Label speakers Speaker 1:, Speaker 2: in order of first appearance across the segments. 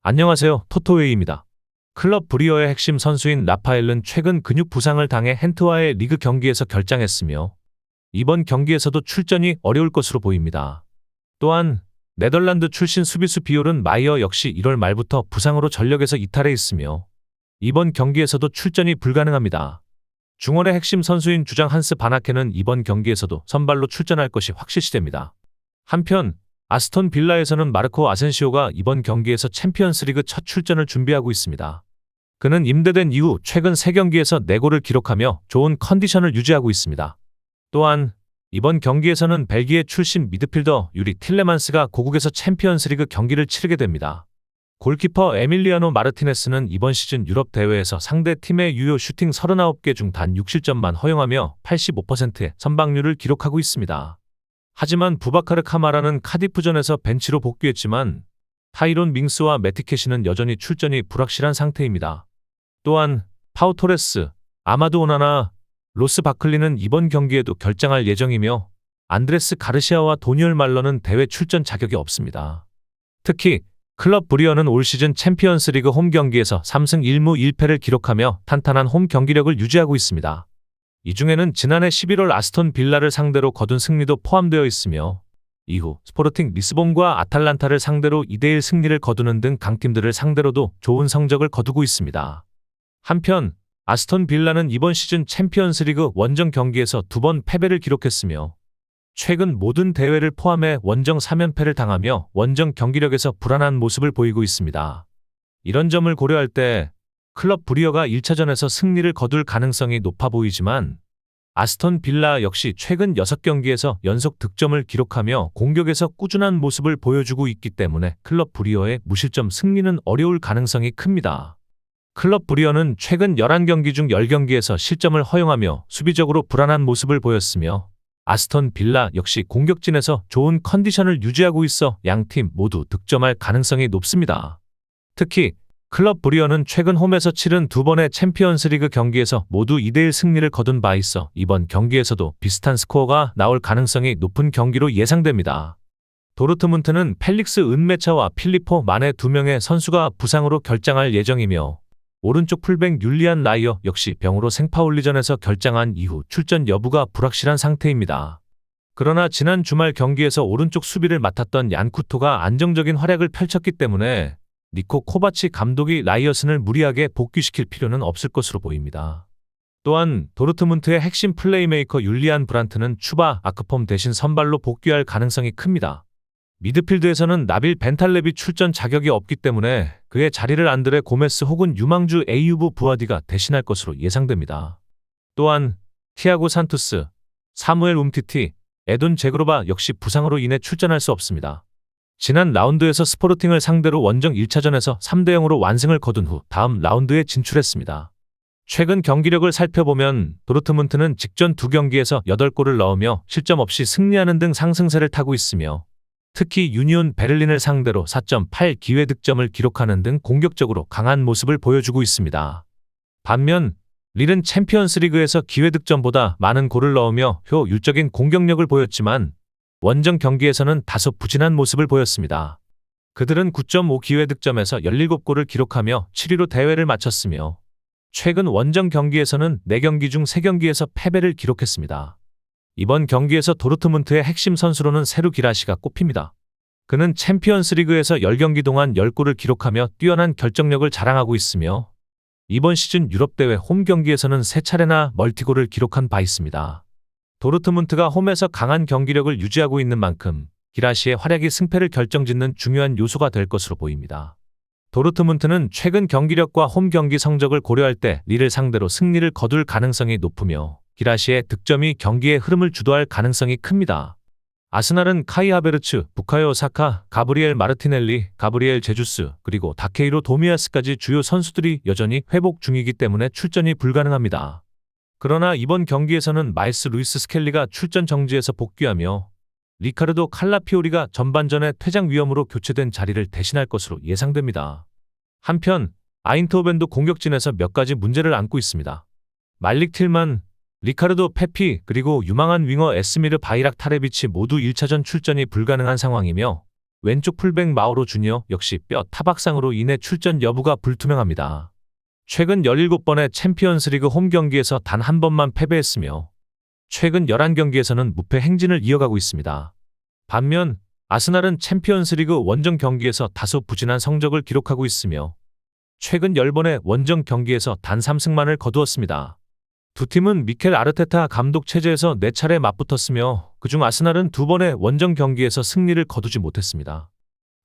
Speaker 1: 안녕하세요. 토토웨이입니다. 클럽 브리어의 핵심 선수인 라파엘은 최근 근육 부상을 당해 헨트와의 리그 경기에서 결장했으며 이번 경기에서도 출전이 어려울 것으로 보입니다. 또한 네덜란드 출신 수비수 비올은 마이어 역시 1월 말부터 부상으로 전력에서 이탈해 있으며 이번 경기에서도 출전이 불가능합니다. 중원의 핵심 선수인 주장 한스 바나케는 이번 경기에서도 선발로 출전할 것이 확실시됩니다. 한편 아스톤 빌라에서는 마르코 아센시오가 이번 경기에서 챔피언스리그 첫 출전을 준비하고 있습니다. 그는 임대된 이후 최근 3경기에서 4골을 기록하며 좋은 컨디션을 유지하고 있습니다. 또한 이번 경기에서는 벨기에 출신 미드필더 유리 틸레만스가 고국에서 챔피언스리그 경기를 치르게 됩니다. 골키퍼 에밀리아노 마르티네스는 이번 시즌 유럽 대회에서 상대 팀의 유효 슈팅 39개 중 단 6실점만 허용하며 85%의 선방률을 기록하고 있습니다. 하지만 부바카르 카마라는 카디프전에서 벤치로 복귀했지만 타이론 밍스와 매티케시는 여전히 출전이 불확실한 상태입니다. 또한 파우 토레스, 아마드 오나나, 로스 바클리는 이번 경기에도 결장할 예정이며 안드레스 가르시아와 도니얼 말러는 대회 출전 자격이 없습니다. 특히 클럽 브리어는 올 시즌 챔피언스리그 홈 경기에서 3승 1무 1패를 기록하며 탄탄한 홈 경기력을 유지하고 있습니다. 이 중에는 지난해 11월 아스톤 빌라를 상대로 거둔 승리도 포함되어 있으며 이후 스포르팅 리스본과 아탈란타를 상대로 2대1 승리를 거두는 등 강팀들을 상대로도 좋은 성적을 거두고 있습니다. 한편 아스톤 빌라는 이번 시즌 챔피언스리그 원정 경기에서 2번 패배를 기록했으며 최근 모든 대회를 포함해 원정 3연패를 당하며 원정 경기력에서 불안한 모습을 보이고 있습니다. 이런 점을 고려할 때 클럽 브리어가 1차전에서 승리를 거둘 가능성이 높아 보이지만 아스톤 빌라 역시 최근 6경기에서 연속 득점을 기록하며 공격에서 꾸준한 모습을 보여주고 있기 때문에 클럽 브리어의 무실점 승리는 어려울 가능성이 큽니다. 클럽 브리어는 최근 11경기 중 10경기에서 실점을 허용하며 수비적으로 불안한 모습을 보였으며 아스톤 빌라 역시 공격진에서 좋은 컨디션을 유지하고 있어 양팀 모두 득점할 가능성이 높습니다. 특히 클럽 브리어는 최근 홈에서 치른 2번의 챔피언스리그 경기에서 모두 2대1 승리를 거둔 바 있어 이번 경기에서도 비슷한 스코어가 나올 가능성이 높은 경기로 예상됩니다. 도르트문트는 펠릭스 은메차와 필리포 마네 2명의 선수가 부상으로 결장할 예정이며 오른쪽 풀백 율리안 라이어 역시 병으로 생파울리전에서 결장한 이후 출전 여부가 불확실한 상태입니다. 그러나 지난 주말 경기에서 오른쪽 수비를 맡았던 얀쿠토가 안정적인 활약을 펼쳤기 때문에 니코 코바치 감독이 라이어슨을 무리하게 복귀시킬 필요는 없을 것으로 보입니다. 또한 도르트문트의 핵심 플레이메이커 율리안 브란트는 추바 아크폼 대신 선발로 복귀할 가능성이 큽니다. 미드필드에서는 나빌 벤탈렙이 출전 자격이 없기 때문에 그의 자리를 안드레 고메스 혹은 유망주 에이유브 부아디가 대신할 것으로 예상됩니다. 또한 티아고 산투스, 사무엘 움티티, 에돈 제그로바 역시 부상으로 인해 출전할 수 없습니다. 지난 라운드에서 스포르팅을 상대로 원정 1차전에서 3대0으로 완승을 거둔 후 다음 라운드에 진출했습니다. 최근 경기력을 살펴보면 도르트문트는 직전 2경기에서 8골을 넣으며 실점 없이 승리하는 등 상승세를 타고 있으며 특히 유니온 베를린을 상대로 4.8 기회 득점을 기록하는 등 공격적으로 강한 모습을 보여주고 있습니다. 반면 릴은 챔피언스리그에서 기회 득점보다 많은 골을 넣으며 효율적인 공격력을 보였지만 원정 경기에서는 다소 부진한 모습을 보였습니다. 그들은 9.5 기회 득점에서 17골을 기록하며 7위로 대회를 마쳤으며 최근 원정 경기에서는 4경기 중 3경기에서 패배를 기록했습니다. 이번 경기에서 도르트문트의 핵심 선수로는 세루 기라시가 꼽힙니다. 그는 챔피언스리그에서 10경기 동안 10골을 기록하며 뛰어난 결정력을 자랑하고 있으며 이번 시즌 유럽대회 홈 경기에서는 3차례나 멀티골을 기록한 바 있습니다. 도르트문트가 홈에서 강한 경기력을 유지하고 있는 만큼 기라시의 활약이 승패를 결정짓는 중요한 요소가 될 것으로 보입니다. 도르트문트는 최근 경기력과 홈 경기 성적을 고려할 때 릴을 상대로 승리를 거둘 가능성이 높으며 기라시의 득점이 경기의 흐름을 주도할 가능성이 큽니다. 아스날은 카이 하베르츠, 부카요 사카, 가브리엘 마르티넬리, 가브리엘 제주스, 그리고 다케이로 도미아스까지 주요 선수들이 여전히 회복 중이기 때문에 출전이 불가능합니다. 그러나 이번 경기에서는 마이스 루이스 스켈리가 출전 정지에서 복귀하며 리카르도 칼라피오리가 전반전에 퇴장 위험으로 교체된 자리를 대신할 것으로 예상됩니다. 한편 아인트호벤도 공격진에서 몇 가지 문제를 안고 있습니다. 말릭 틸만, 리카르도 페피 그리고 유망한 윙어 에스미르 바이락 타레비치 모두 1차전 출전이 불가능한 상황이며 왼쪽 풀백 마우로 주니어 역시 뼈 타박상으로 인해 출전 여부가 불투명합니다. 최근 17번의 챔피언스리그 홈 경기에서 단 한 번만 패배했으며 최근 11경기에서는 무패 행진을 이어가고 있습니다. 반면 아스날은 챔피언스리그 원정 경기에서 다소 부진한 성적을 기록하고 있으며 최근 10번의 원정 경기에서 단 3승만을 거두었습니다. 두 팀은 미켈 아르테타 감독 체제에서 4차례 맞붙었으며 그중 아스날은 2번의 원정 경기에서 승리를 거두지 못했습니다.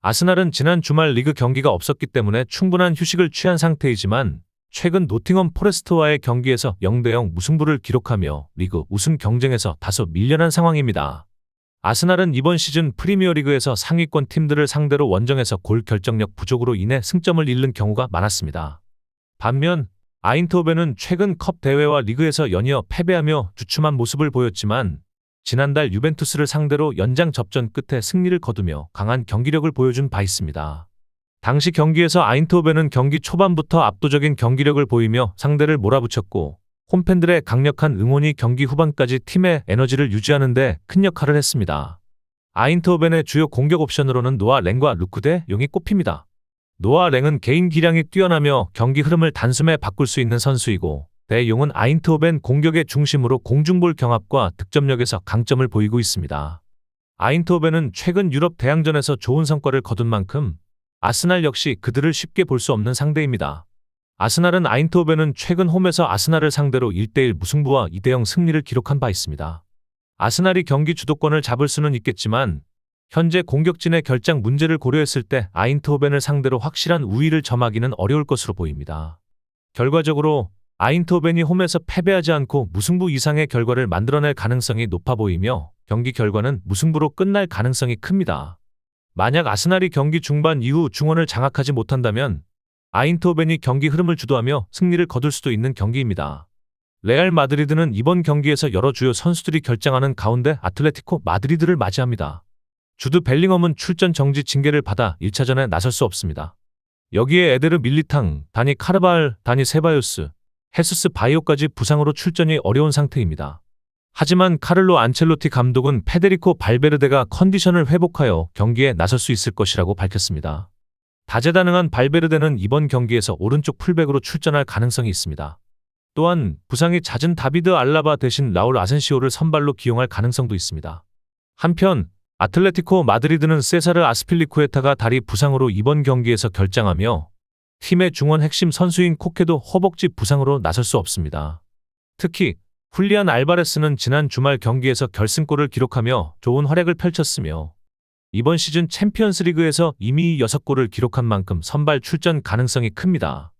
Speaker 1: 아스날은 지난 주말 리그 경기가 없었기 때문에 충분한 휴식을 취한 상태이지만 최근 노팅엄 포레스트와의 경기에서 0대0 무승부를 기록하며 리그 우승 경쟁에서 다소 밀려난 상황입니다. 아스날은 이번 시즌 프리미어리그에서 상위권 팀들을 상대로 원정에서 골 결정력 부족으로 인해 승점을 잃는 경우가 많았습니다. 반면 아인트호벤은 최근 컵 대회와 리그에서 연이어 패배하며 주춤한 모습을 보였지만 지난달 유벤투스를 상대로 연장 접전 끝에 승리를 거두며 강한 경기력을 보여준 바 있습니다. 당시 경기에서 아인트호벤은 경기 초반부터 압도적인 경기력을 보이며 상대를 몰아붙였고 홈팬들의 강력한 응원이 경기 후반까지 팀의 에너지를 유지하는 데 큰 역할을 했습니다. 아인트호벤의 주요 공격 옵션으로는 노아 랭과 루크 대 용이 꼽힙니다. 노아 랭은 개인 기량이 뛰어나며 경기 흐름을 단숨에 바꿀 수 있는 선수이고 대 용은 아인트호벤 공격의 중심으로 공중볼 경합과 득점력에서 강점을 보이고 있습니다. 아인트호벤은 최근 유럽 대항전에서 좋은 성과를 거둔 만큼 아스날 역시 그들을 쉽게 볼 수 없는 상대입니다. 아스날은 아인트호벤은 최근 홈에서 아스날을 상대로 1대1 무승부와 2대0 승리를 기록한 바 있습니다. 아스날이 경기 주도권을 잡을 수는 있겠지만 현재 공격진의 결장 문제를 고려했을 때 아인트호벤을 상대로 확실한 우위를 점하기는 어려울 것으로 보입니다. 결과적으로 아인트호벤이 홈에서 패배하지 않고 무승부 이상의 결과를 만들어낼 가능성이 높아 보이며 경기 결과는 무승부로 끝날 가능성이 큽니다. 만약 아스날이 경기 중반 이후 중원을 장악하지 못한다면 아인트호벤이 경기 흐름을 주도하며 승리를 거둘 수도 있는 경기입니다. 레알 마드리드는 이번 경기에서 여러 주요 선수들이 결장하는 가운데 아틀레티코 마드리드를 맞이합니다. 주드 벨링엄은 출전 정지 징계를 받아 1차전에 나설 수 없습니다. 여기에 에데르 밀리탕, 다니 카르발, 다니 세바요스, 헤수스 바이오까지 부상으로 출전이 어려운 상태입니다. 하지만 카를로 안첼로티 감독은 페데리코 발베르데가 컨디션을 회복하여 경기에 나설 수 있을 것이라고 밝혔습니다. 다재다능한 발베르데는 이번 경기에서 오른쪽 풀백으로 출전할 가능성이 있습니다. 또한 부상이 잦은 다비드 알라바 대신 라울 아센시오를 선발로 기용할 가능성도 있습니다. 한편 아틀레티코 마드리드는 세사르 아스필리쿠에타가 다리 부상으로 이번 경기에서 결장하며 팀의 중원 핵심 선수인 코케도 허벅지 부상으로 나설 수 없습니다. 특히 훌리안 알바레스는 지난 주말 경기에서 결승골을 기록하며 좋은 활약을 펼쳤으며 이번 시즌 챔피언스리그에서 이미 6골을 기록한 만큼 선발 출전 가능성이 큽니다.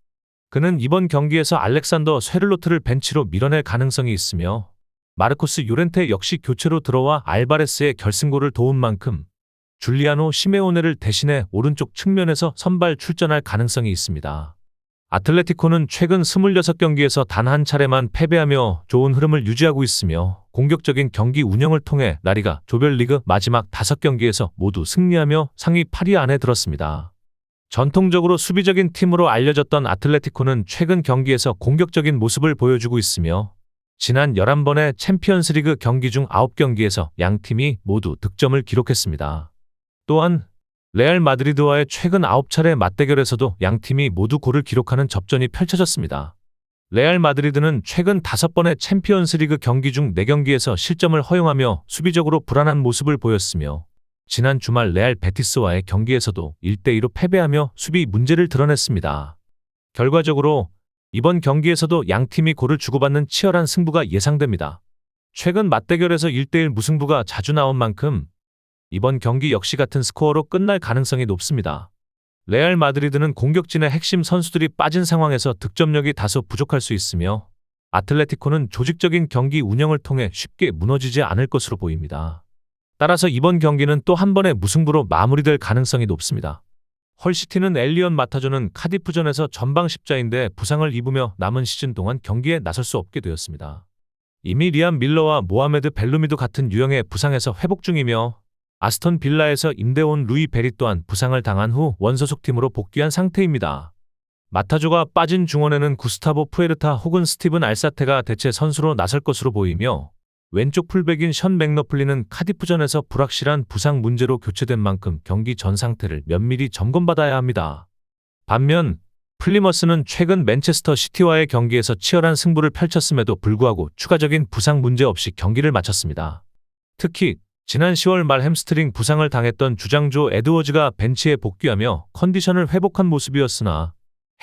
Speaker 1: 그는 이번 경기에서 알렉산더 쇠를로트를 벤치로 밀어낼 가능성이 있으며 마르코스 요렌테 역시 교체로 들어와 알바레스의 결승골을 도운 만큼 줄리아노 시메오네를 대신해 오른쪽 측면에서 선발 출전할 가능성이 있습니다. 아틀레티코는 최근 26경기에서 단 한 차례만 패배하며 좋은 흐름을 유지하고 있으며 공격적인 경기 운영을 통해 라리가 조별리그 마지막 5경기에서 모두 승리하며 상위 8위 안에 들었습니다. 전통적으로 수비적인 팀으로 알려졌던 아틀레티코는 최근 경기에서 공격적인 모습을 보여주고 있으며 지난 11번의 챔피언스리그 경기 중 9경기에서 양 팀이 모두 득점을 기록했습니다. 또한 레알 마드리드와의 최근 9차례 맞대결에서도 양 팀이 모두 골을 기록하는 접전이 펼쳐졌습니다. 레알 마드리드는 최근 5번의 챔피언스리그 경기 중 4경기에서 실점을 허용하며 수비적으로 불안한 모습을 보였으며 지난 주말 레알 베티스와의 경기에서도 1대2로 패배하며 수비 문제를 드러냈습니다. 결과적으로 이번 경기에서도 양 팀이 골을 주고받는 치열한 승부가 예상됩니다. 최근 맞대결에서 1대1 무승부가 자주 나온 만큼 이번 경기 역시 같은 스코어로 끝날 가능성이 높습니다. 레알 마드리드는 공격진의 핵심 선수들이 빠진 상황에서 득점력이 다소 부족할 수 있으며 아틀레티코는 조직적인 경기 운영을 통해 쉽게 무너지지 않을 것으로 보입니다. 따라서 이번 경기는 또 한 번의 무승부로 마무리될 가능성이 높습니다. 헐시티는 엘리언 마타조는 카디프전에서 전방 십자인대 부상을 입으며 남은 시즌 동안 경기에 나설 수 없게 되었습니다. 이미 리안 밀러와 모하메드 벨루미도 같은 유형의 부상에서 회복 중이며 아스톤 빌라에서 임대온 루이 베리 또한 부상을 당한 후 원소속팀으로 복귀한 상태입니다. 마타조가 빠진 중원에는 구스타보 푸에르타 혹은 스티븐 알사테가 대체 선수로 나설 것으로 보이며 왼쪽 풀백인 션 맥너플리는 카디프전에서 불확실한 부상 문제로 교체된 만큼 경기 전 상태를 면밀히 점검받아야 합니다. 반면 플리머스는 최근 맨체스터 시티와의 경기에서 치열한 승부를 펼쳤음에도 불구하고 추가적인 부상 문제 없이 경기를 마쳤습니다. 특히 지난 10월 말 햄스트링 부상을 당했던 주장조 에드워즈가 벤치에 복귀하며 컨디션을 회복한 모습이었으나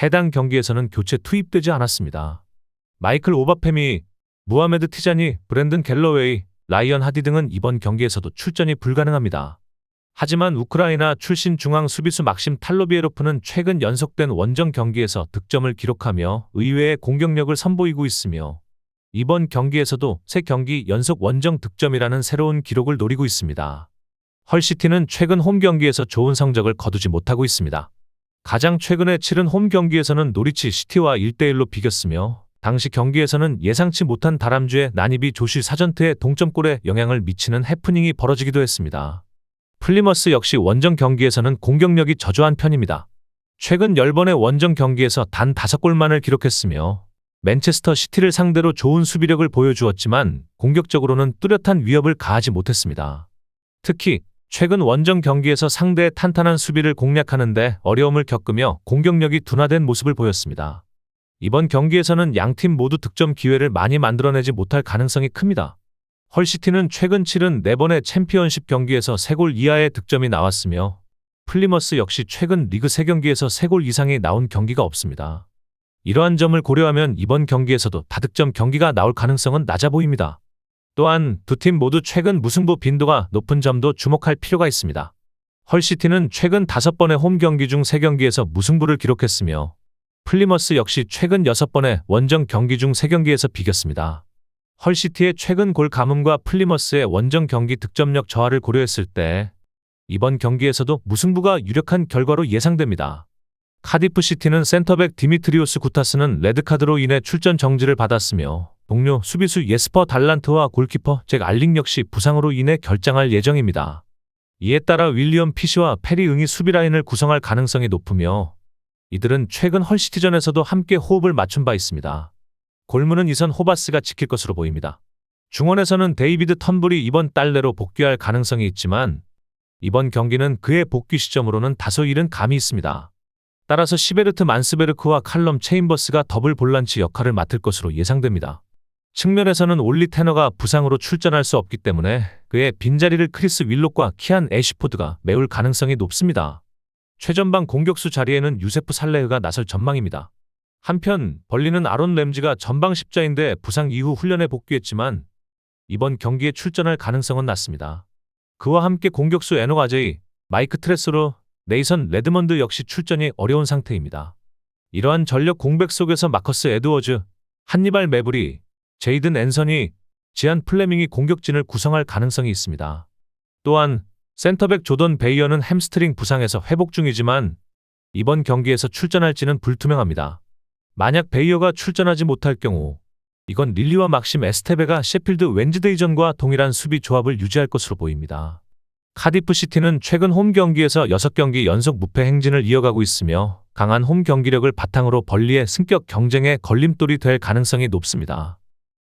Speaker 1: 해당 경기에서는 교체 투입되지 않았습니다. 마이클 오바페미, 무하메드 티자니, 브랜든 갤러웨이, 라이언 하디 등은 이번 경기에서도 출전이 불가능합니다. 하지만 우크라이나 출신 중앙 수비수 막심 탈로비에로프는 최근 연속된 원정 경기에서 득점을 기록하며 의외의 공격력을 선보이고 있으며 이번 경기에서도 3경기 연속 원정 득점이라는 새로운 기록을 노리고 있습니다. 헐시티는 최근 홈 경기에서 좋은 성적을 거두지 못하고 있습니다. 가장 최근에 치른 홈 경기에서는 노리치 시티와 1대1로 비겼으며 당시 경기에서는 예상치 못한 다람쥐의 난입이 조시 사전트의 동점골에 영향을 미치는 해프닝이 벌어지기도 했습니다. 플리머스 역시 원정 경기에서는 공격력이 저조한 편입니다. 최근 10번의 원정 경기에서 단 5골만을 기록했으며 맨체스터 시티를 상대로 좋은 수비력을 보여주었지만 공격적으로는 뚜렷한 위협을 가하지 못했습니다. 특히 최근 원정 경기에서 상대의 탄탄한 수비를 공략하는 데 어려움을 겪으며 공격력이 둔화된 모습을 보였습니다. 이번 경기에서는 양팀 모두 득점 기회를 많이 만들어내지 못할 가능성이 큽니다. 헐시티는 최근 치른 4번의 챔피언십 경기에서 3골 이하의 득점이 나왔으며 플리머스 역시 최근 리그 3경기에서 3골 이상이 나온 경기가 없습니다. 이러한 점을 고려하면 이번 경기에서도 다득점 경기가 나올 가능성은 낮아 보입니다. 또한 두 팀 모두 최근 무승부 빈도가 높은 점도 주목할 필요가 있습니다. 헐시티는 최근 5번의 홈 경기 중 3경기에서 무승부를 기록했으며 플리머스 역시 최근 6번의 원정 경기 중 3경기에서 비겼습니다. 헐시티의 최근 골 가뭄과 플리머스의 원정 경기 득점력 저하를 고려했을 때 이번 경기에서도 무승부가 유력한 결과로 예상됩니다. 카디프 시티는 센터백 디미트리오스 구타스는 레드카드로 인해 출전 정지를 받았으며 동료 수비수 예스퍼 달란트와 골키퍼 잭 알링 역시 부상으로 인해 결장할 예정입니다. 이에 따라 윌리엄 피시와 페리 응이 수비라인을 구성할 가능성이 높으며 이들은 최근 헐시티전에서도 함께 호흡을 맞춘 바 있습니다. 골문은 이선 호바스가 지킬 것으로 보입니다. 중원에서는 데이비드 텀블이 이번 달 내로 복귀할 가능성이 있지만 이번 경기는 그의 복귀 시점으로는 다소 이른 감이 있습니다. 따라서 시베르트 만스베르크와 칼럼 체인버스가 더블 볼란치 역할을 맡을 것으로 예상됩니다. 측면에서는 올리 테너가 부상으로 출전할 수 없기 때문에 그의 빈자리를 크리스 윌록과 키안 애쉬포드가 메울 가능성이 높습니다. 최전방 공격수 자리에는 유세프 살레흐가 나설 전망입니다. 한편 벌리는 아론 램지가 전방 십자인대 부상 이후 훈련에 복귀했지만 이번 경기에 출전할 가능성은 낮습니다. 그와 함께 공격수 에노 아제이, 마이크 트레스로, 네이선 레드먼드 역시 출전이 어려운 상태입니다. 이러한 전력 공백 속에서 마커스 에드워즈, 한니발 매브리, 제이든 앤서니, 지안 플레밍이 공격진을 구성할 가능성이 있습니다. 또한 센터백 조던 베이어는 햄스트링 부상에서 회복 중이지만 이번 경기에서 출전할지는 불투명합니다. 만약 베이어가 출전하지 못할 경우 이건 릴리와 막심 에스테베가 셰필드 웬즈데이전과 동일한 수비 조합을 유지할 것으로 보입니다. 카디프 시티는 최근 홈 경기에서 6경기 연속 무패 행진을 이어가고 있으며 강한 홈 경기력을 바탕으로 벌리의 승격 경쟁에 걸림돌이 될 가능성이 높습니다.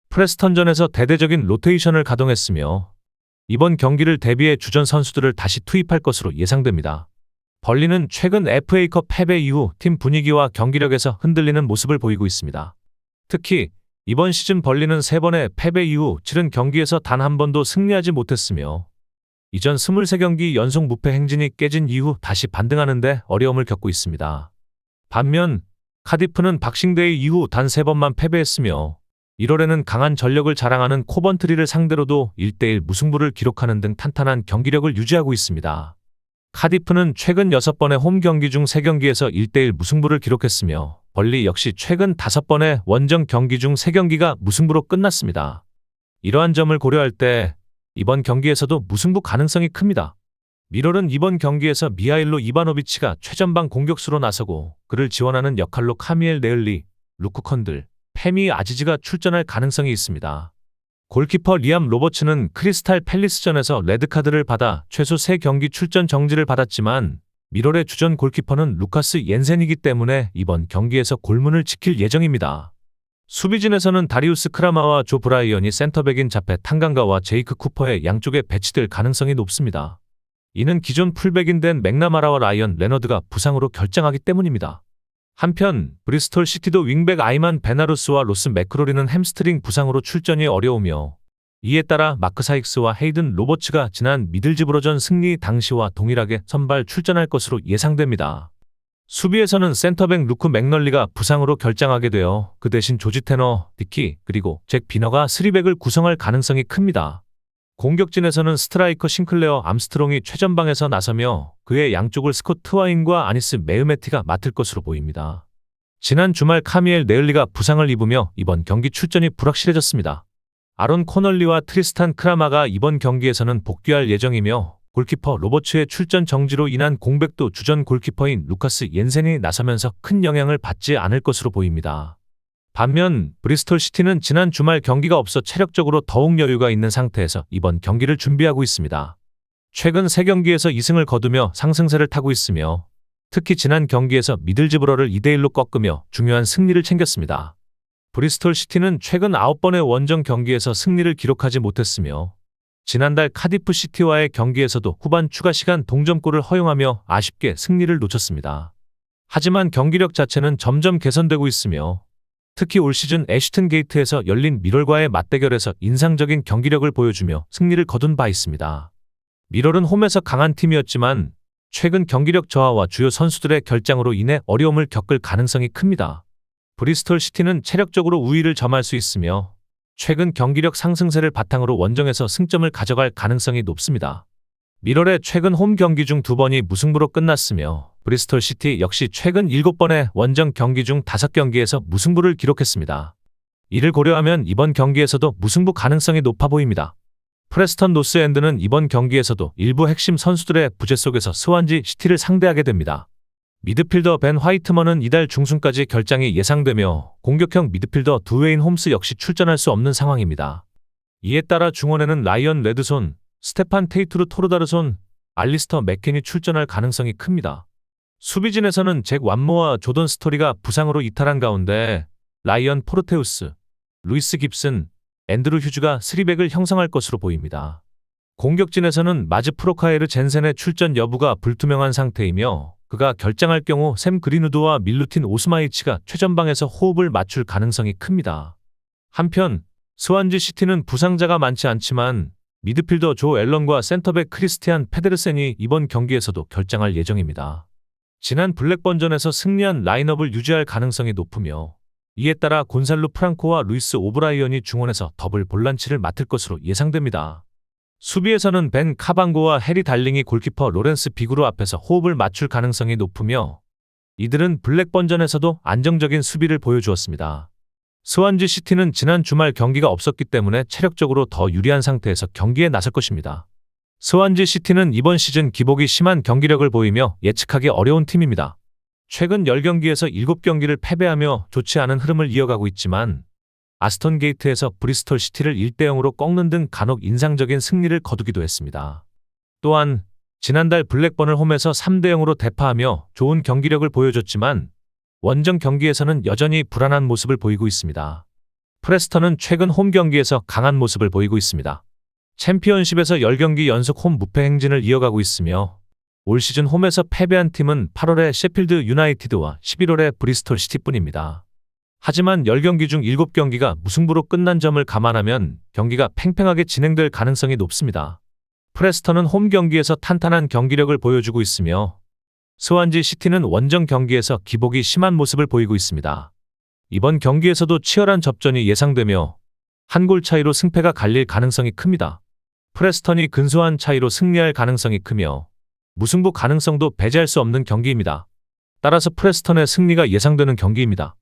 Speaker 1: 프레스턴전에서 대대적인 로테이션을 가동했으며 이번 경기를 대비해 주전 선수들을 다시 투입할 것으로 예상됩니다. 벌리는 최근 FA컵 패배 이후 팀 분위기와 경기력에서 흔들리는 모습을 보이고 있습니다. 특히 이번 시즌 벌리는 3번의 패배 이후 치른 경기에서 단 한 번도 승리하지 못했으며 이전 23경기 연속 무패 행진이 깨진 이후 다시 반등하는 데 어려움을 겪고 있습니다. 반면 카디프는 박싱데이 이후 단 3번만 패배했으며 1월에는 강한 전력을 자랑하는 코번트리를 상대로도 1대1 무승부를 기록하는 등 탄탄한 경기력을 유지하고 있습니다. 카디프는 최근 6번의 홈 경기 중 3경기에서 1대1 무승부를 기록했으며 벌리 역시 최근 5번의 원정 경기 중 3경기가 무승부로 끝났습니다. 이러한 점을 고려할 때 이번 경기에서도 무승부 가능성이 큽니다. 미럴은 이번 경기에서 미하일로 이바노비치가 최전방 공격수로 나서고 그를 지원하는 역할로 카미엘 네을리, 루크 컨들, 페미 아지즈가 출전할 가능성이 있습니다. 골키퍼 리암 로버츠는 크리스탈 팰리스전에서 레드카드를 받아 최소 3경기 출전 정지를 받았지만 미럴의 주전 골키퍼는 루카스 옌센이기 때문에 이번 경기에서 골문을 지킬 예정입니다. 수비진에서는 다리우스 크라마와 조 브라이언이 센터백인 자페 탕강가와 제이크 쿠퍼의 양쪽에 배치될 가능성이 높습니다. 이는 기존 풀백인 된 맥나마라와 라이언 레너드가 부상으로 결장하기 때문입니다. 한편 브리스톨 시티도 윙백 아이만 베나루스와 로스 맥크로리는 햄스트링 부상으로 출전이 어려우며, 이에 따라 마크 사익스와 헤이든 로버츠가 지난 미들즈브러전 승리 당시와 동일하게 선발 출전할 것으로 예상됩니다. 수비에서는 센터백 루크 맥널리가 부상으로 결장하게 되어 그 대신 조지 테너, 디키, 그리고 잭 비너가 3백을 구성할 가능성이 큽니다. 공격진에서는 스트라이커 싱클레어 암스트롱이 최전방에서 나서며 그의 양쪽을 스콧 트와인과 아니스 메으메티가 맡을 것으로 보입니다. 지난 주말 카미엘 네을리가 부상을 입으며 이번 경기 출전이 불확실해졌습니다. 아론 코널리와 트리스탄 크라마가 이번 경기에서는 복귀할 예정이며, 골키퍼 로버츠의 출전 정지로 인한 공백도 주전 골키퍼인 루카스 옌센이 나서면서 큰 영향을 받지 않을 것으로 보입니다. 반면 브리스톨 시티는 지난 주말 경기가 없어 체력적으로 더욱 여유가 있는 상태에서 이번 경기를 준비하고 있습니다. 최근 3경기에서 2승을 거두며 상승세를 타고 있으며, 특히 지난 경기에서 미들즈브러를 2대1로 꺾으며 중요한 승리를 챙겼습니다. 브리스톨 시티는 최근 9번의 원정 경기에서 승리를 기록하지 못했으며, 지난달 카디프 시티와의 경기에서도 후반 추가 시간 동점골을 허용하며 아쉽게 승리를 놓쳤습니다. 하지만 경기력 자체는 점점 개선되고 있으며, 특히 올 시즌 애쉬튼 게이트에서 열린 미럴과의 맞대결에서 인상적인 경기력을 보여주며 승리를 거둔 바 있습니다. 미럴은 홈에서 강한 팀이었지만 최근 경기력 저하와 주요 선수들의 결장으로 인해 어려움을 겪을 가능성이 큽니다. 브리스톨 시티는 체력적으로 우위를 점할 수 있으며 최근 경기력 상승세를 바탕으로 원정에서 승점을 가져갈 가능성이 높습니다. 미럴의 최근 홈 경기 중 2번이 무승부로 끝났으며, 브리스톨 시티 역시 최근 7번의 원정 경기 중 5경기에서 무승부를 기록했습니다. 이를 고려하면 이번 경기에서도 무승부 가능성이 높아 보입니다. 프레스턴 노스엔드는 이번 경기에서도 일부 핵심 선수들의 부재 속에서 스완지 시티를 상대하게 됩니다. 미드필더 벤 화이트먼은 이달 중순까지 결장이 예상되며 공격형 미드필더 두웨인 홈스 역시 출전할 수 없는 상황입니다. 이에 따라 중원에는 라이언 레드손, 스테판 테이투르 토르다르손, 알리스터 맥켄이 출전할 가능성이 큽니다. 수비진에서는 잭 완모와 조던 스토리가 부상으로 이탈한 가운데 라이언 포르테우스, 루이스 깁슨, 앤드루 휴즈가 3백을 형성할 것으로 보입니다. 공격진에서는 마즈 프로카에르 젠센의 출전 여부가 불투명한 상태이며, 그가 결장할 경우 샘 그린우드와 밀루틴 오스마이치가 최전방에서 호흡을 맞출 가능성이 큽니다. 한편 스완지 시티는 부상자가 많지 않지만 미드필더 조 앨런과 센터백 크리스티안 페데르센이 이번 경기에서도 결장할 예정입니다. 지난 블랙번전에서 승리한 라인업을 유지할 가능성이 높으며, 이에 따라 곤살루 프랑코와 루이스 오브라이언이 중원에서 더블 볼란치를 맡을 것으로 예상됩니다. 수비에서는 벤 카방고와 해리 달링이 골키퍼 로렌스 비구르 앞에서 호흡을 맞출 가능성이 높으며, 이들은 블랙번전에서도 안정적인 수비를 보여주었습니다. 스완지 시티는 지난 주말 경기가 없었기 때문에 체력적으로 더 유리한 상태에서 경기에 나설 것입니다. 스완지 시티는 이번 시즌 기복이 심한 경기력을 보이며 예측하기 어려운 팀입니다. 최근 10경기에서 7경기를 패배하며 좋지 않은 흐름을 이어가고 있지만, 아스톤 게이트에서 브리스톨 시티를 1대0으로 꺾는 등 간혹 인상적인 승리를 거두기도 했습니다. 또한 지난달 블랙번을 홈에서 3대0으로 대파하며 좋은 경기력을 보여줬지만 원정 경기에서는 여전히 불안한 모습을 보이고 있습니다. 프레스턴은 최근 홈 경기에서 강한 모습을 보이고 있습니다. 챔피언십에서 10경기 연속 홈 무패 행진을 이어가고 있으며, 올 시즌 홈에서 패배한 팀은 8월에 셰필드 유나이티드와 11월에 브리스톨 시티뿐입니다. 하지만 10경기 중 7경기가 무승부로 끝난 점을 감안하면 경기가 팽팽하게 진행될 가능성이 높습니다. 프레스턴은 홈 경기에서 탄탄한 경기력을 보여주고 있으며, 스완지 시티는 원정 경기에서 기복이 심한 모습을 보이고 있습니다. 이번 경기에서도 치열한 접전이 예상되며 한 골 차이로 승패가 갈릴 가능성이 큽니다. 프레스턴이 근소한 차이로 승리할 가능성이 크며 무승부 가능성도 배제할 수 없는 경기입니다. 따라서 프레스턴의 승리가 예상되는 경기입니다.